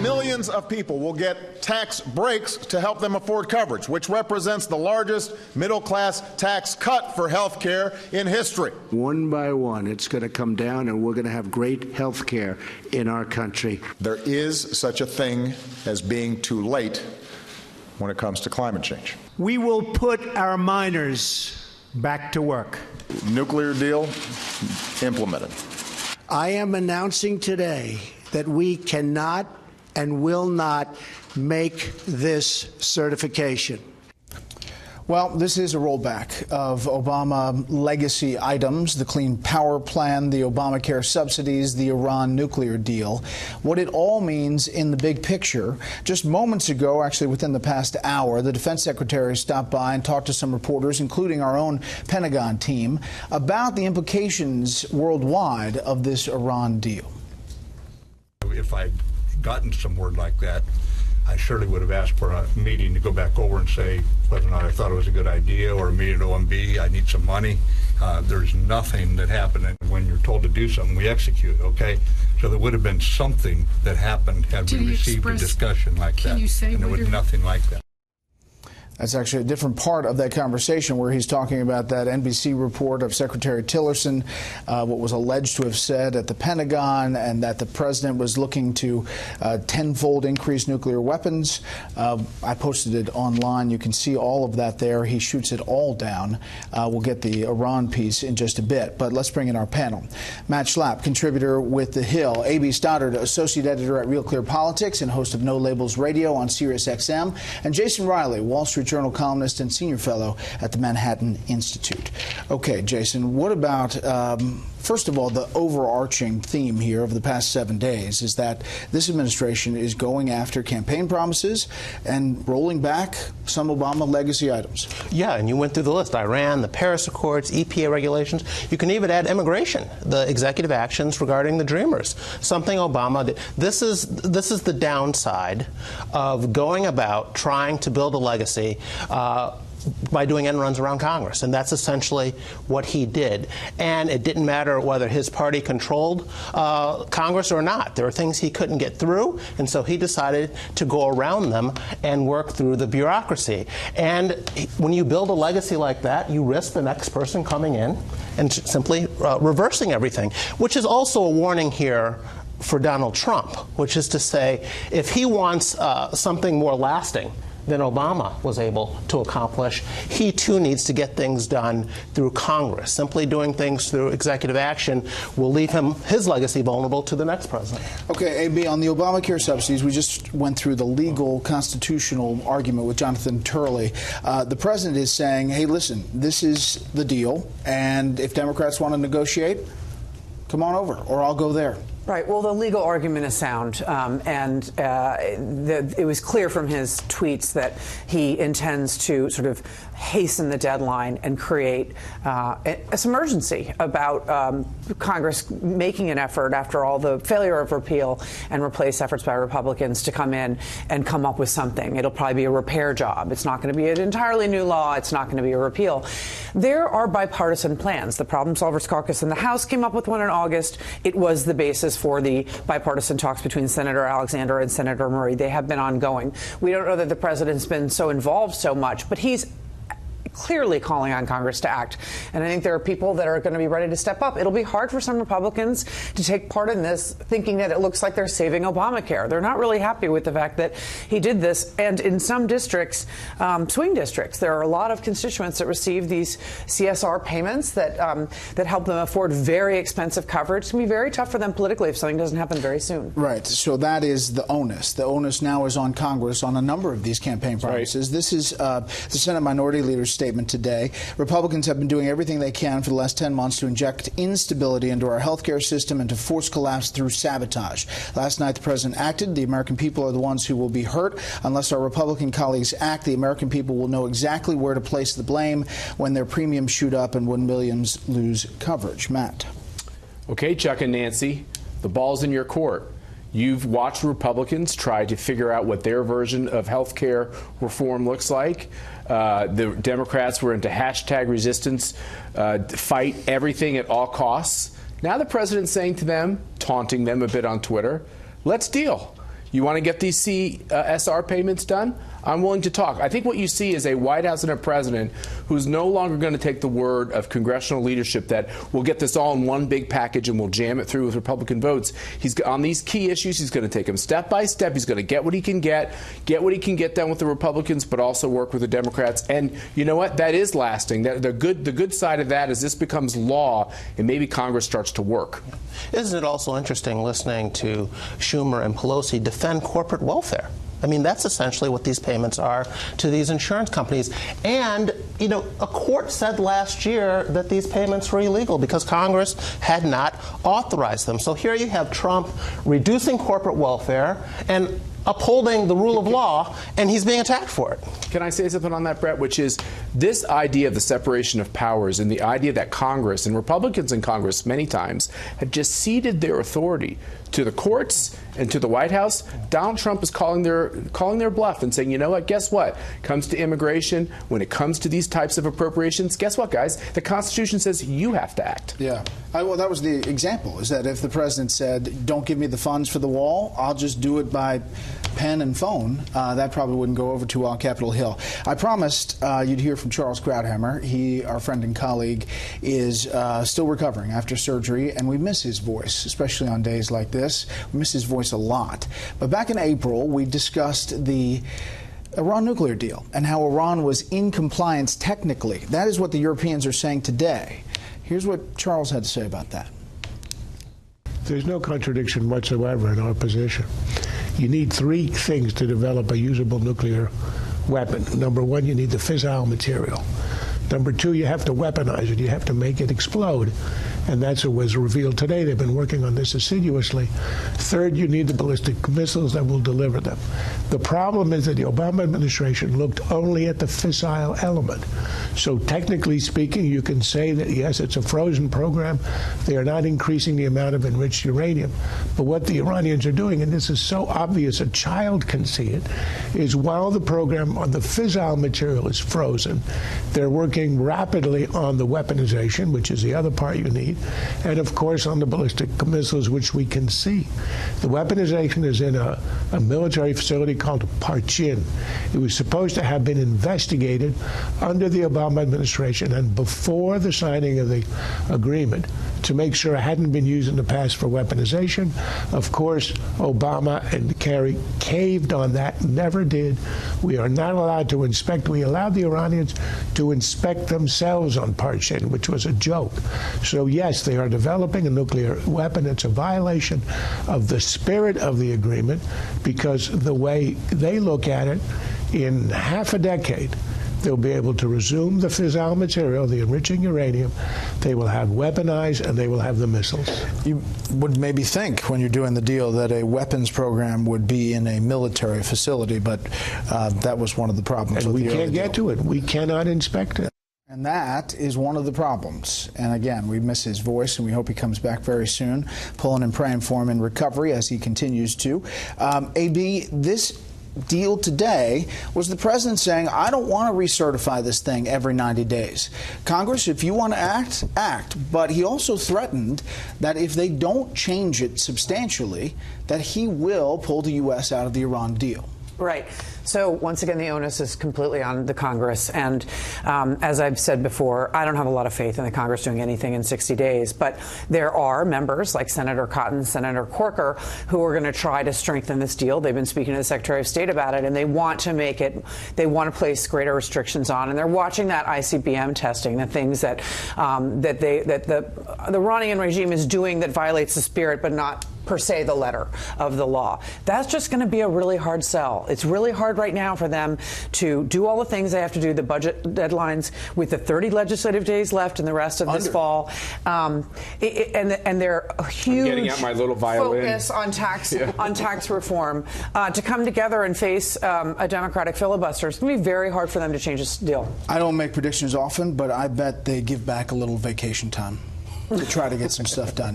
millions of people will get tax breaks to help them afford coverage, which represents the largest middle-class tax cut for health care in history. One by one, it's going to come down, and we're going to have great health care in our country. There is such a thing as being too late when it comes to climate change. We will put our miners back to work. Nuclear deal implemented. I am announcing today that we cannot and will not make this certification. Well, this is a rollback of Obama legacy items, the Clean Power Plan, the Obamacare subsidies, the Iran nuclear deal. What it all means in the big picture. Just moments ago, actually within the past hour, the defense secretary stopped by and talked to some reporters, including our own Pentagon team, about the implications worldwide of this Iran deal. If I'd gotten some word like that, I surely would have asked for a meeting to go back over and say whether or not I thought it was a good idea, or a meeting at OMB. I need some money. There's nothing that happened. And when you're told to do something, we execute, okay? So there would have been something that happened had we received a discussion like that. And there was nothing like that. That's actually a different part of that conversation where he's talking about that NBC report of Secretary Tillerson, what was alleged to have said at the Pentagon, and that the president was looking to tenfold increase nuclear weapons. I posted it online. You can see all of that there. He shoots it all down. We'll get the Iran piece in just a bit, but let's bring in our panel. Matt Schlapp, contributor with The Hill, A.B. Stoddard, associate editor at Real Clear Politics and host of No Labels Radio on Sirius XM, and Jason Riley, Wall Street Journal columnist and senior fellow at the Manhattan Institute. Okay, Jason, what about, first of all, the overarching theme here of the past 7 days is that this administration is going after campaign promises and rolling back some Obama legacy items. Yeah, and you went through the list. Iran, the Paris Accords, EPA regulations. You can even add immigration, the executive actions regarding the Dreamers, something Obama did. This is the downside of going about trying to build a legacy by doing end runs around Congress, and that's essentially what he did. And it didn't matter whether his party controlled Congress or not. There were things he couldn't get through, and so he decided to go around them and work through the bureaucracy. And when you build a legacy like that, you risk the next person coming in and simply reversing everything, which is also a warning here for Donald Trump, which is to say, if he wants something more lasting than Obama was able to accomplish, he too needs to get things done through Congress. Simply doing things through executive action will leave his legacy vulnerable to the next president. Okay, AB, on the Obamacare subsidies, we just went through the legal constitutional argument with Jonathan Turley. The president is saying, hey, listen, this is the deal, and if Democrats want to negotiate, come on over, or I'll go there. Right. Well, the legal argument is sound, it was clear from his tweets that he intends to sort of hasten the deadline and create some urgency about Congress making an effort after all the failure of repeal and replace efforts by Republicans to come in and come up with something. It'll probably be a repair job. It's not going to be an entirely new law. It's not going to be a repeal. There are bipartisan plans. The Problem Solvers Caucus in the House came up with one in August. It was the basis for the bipartisan talks between Senator Alexander and Senator Murray. They have been ongoing. We don't know that the president's been so involved so much, but he's clearly calling on Congress to act. And I think there are people that are going to be ready to step up. It'll be hard for some Republicans to take part in this, thinking that it looks like they're saving Obamacare. They're not really happy with the fact that he did this. And in some districts, swing districts, there are a lot of constituents that receive these CSR payments that help them afford very expensive coverage. It's going to be very tough for them politically if something doesn't happen very soon. Right. So that is the onus. The onus now is on Congress on a number of these campaign promises. Right. This is the Senate Minority Leader's statement today. Republicans have been doing everything they can for the last 10 months to inject instability into our healthcare system and to force collapse through sabotage. Last night, the president acted. The American people are the ones who will be hurt. Unless our Republican colleagues act, the American people will know exactly where to place the blame when their premiums shoot up and when millions lose coverage. Matt. Okay, Chuck and Nancy, the ball's in your court. You've watched Republicans try to figure out what their version of health care reform looks like. The Democrats were into hashtag resistance, fight everything at all costs. Now the president's saying to them, taunting them a bit on Twitter, let's deal. You want to get these CSR payments done? I'm willing to talk. I think what you see is a White House and a president who's no longer going to take the word of congressional leadership that we'll get this all in one big package and we'll jam it through with Republican votes. He's on these key issues. He's going to take them step by step. He's going to get what he can get what he can get done with the Republicans, but also work with the Democrats. And you know what? That is lasting. The good side of that is this becomes law, and maybe Congress starts to work. Isn't it also interesting listening to Schumer and Pelosi defend corporate welfare? I mean, that's essentially what these payments are to these insurance companies. And, you know, a court said last year that these payments were illegal because Congress had not authorized them. So here you have Trump reducing corporate welfare and upholding the rule of law, and he's being attacked for it. Can I say something on that, Brett? Which is this idea of the separation of powers and the idea that Congress and Republicans in Congress many times have just ceded their authority to the courts and to the White House. Donald Trump is calling their bluff and saying, you know what, guess what? Comes to immigration, when it comes to these types of appropriations, guess what, guys? The Constitution says you have to act. Yeah. Well, that was the example, is that if the president said, don't give me the funds for the wall, I'll just do it by pen and phone, that probably wouldn't go over too well on Capitol Hill. I promised you'd hear from Charles Krauthammer. He, our friend and colleague, is still recovering after surgery, and we miss his voice, especially on days like this. We miss his voice a lot. But back in April, we discussed the Iran nuclear deal and how Iran was in compliance technically. That is what the Europeans are saying today. Here's what Charles had to say about that. There's no contradiction whatsoever in our position. You need three things to develop a usable nuclear weapon. Number one, you need the fissile material. Number two, you have to weaponize it. You have to make it explode. And that's what was revealed today. They've been working on this assiduously. Third, you need the ballistic missiles that will deliver them. The problem is that the Obama administration looked only at the fissile element. So technically speaking, you can say that, yes, it's a frozen program. They are not increasing the amount of enriched uranium. But what the Iranians are doing, and this is so obvious a child can see it, is while the program on the fissile material is frozen, they're working rapidly on the weaponization, which is the other part you need, and of course on the ballistic missiles, which we can see. The weaponization is in a military facility called Parchin. It was supposed to have been investigated under the Obama administration and before the signing of the agreement to make sure it hadn't been used in the past for weaponization. Of course, Obama and Kerry caved on that, never did. We are not allowed to inspect. We allowed the Iranians to inspect themselves on Parchin, which was a joke. So yes, they are developing a nuclear weapon. It's a violation of the spirit of the agreement because the way they look at it, in half a decade, they'll be able to resume the fissile material, the enriching uranium. They will have weaponized, and they will have the missiles. You would maybe think, when you're doing the deal, that a weapons program would be in a military facility, but that was one of the problems. And we can't get to it. We cannot inspect it. And that is one of the problems. And again, we miss his voice, and we hope he comes back very soon. Pulling and praying for him in recovery as he continues to. AB, this deal today was the president saying, I don't want to recertify this thing every 90 days. Congress, if you want to act, act. But he also threatened that if they don't change it substantially, that he will pull the U.S. out of the Iran deal. Right. So once again, the onus is completely on the Congress. And as I've said before, I don't have a lot of faith in the Congress doing anything in 60 days. But there are members like Senator Cotton, Senator Corker, who are going to try to strengthen this deal. They've been speaking to the Secretary of State about it, and they want to make it, they want to place greater restrictions on. And they're watching that ICBM testing, the things that the Iranian regime is doing that violates the spirit, but not per se the letter of the law. That's just going to be a really hard sell. It's really hard right now for them to do all the things they have to do, the budget deadlines, with the 30 legislative days left and the rest of this fall. And they're a huge getting out my little violin. Focus on tax reform to come together and face a Democratic filibuster. It's going to be very hard for them to change this deal. I don't make predictions often, but I bet they give back a little vacation time to try to get some stuff done.